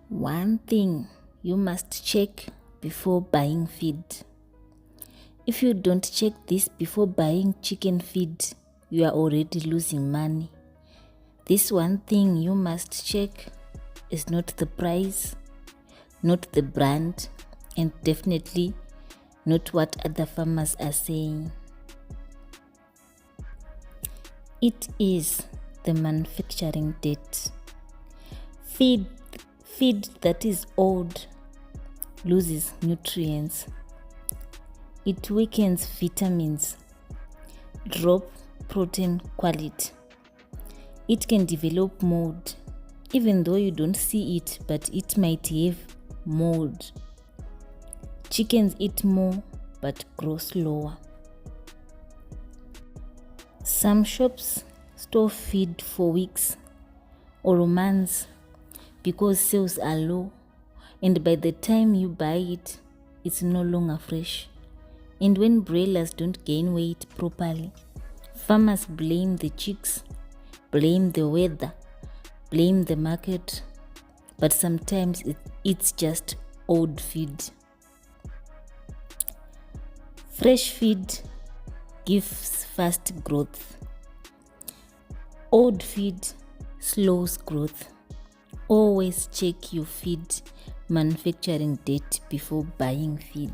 One thing you must check before buying feed. If you don't check this before buying chicken feed, you are already losing money. This one thing you must check is not the price, not the brand, and definitely not what other farmers are saying. It is the manufacturing date. Feed that is old loses nutrients. It weakens vitamins, drop protein quality. It can develop mold, even though you don't see it, but it might have mold. Chickens eat more but grow slower. Some shops store feed for weeks or months because sales are low, and by the time you buy it, it's no longer fresh. And when broilers don't gain weight properly, farmers blame the chicks, blame the weather, blame the market, but sometimes it's just old feed. Fresh feed gives fast growth. Old feed slows growth. Always check your feed manufacturing date before buying feed.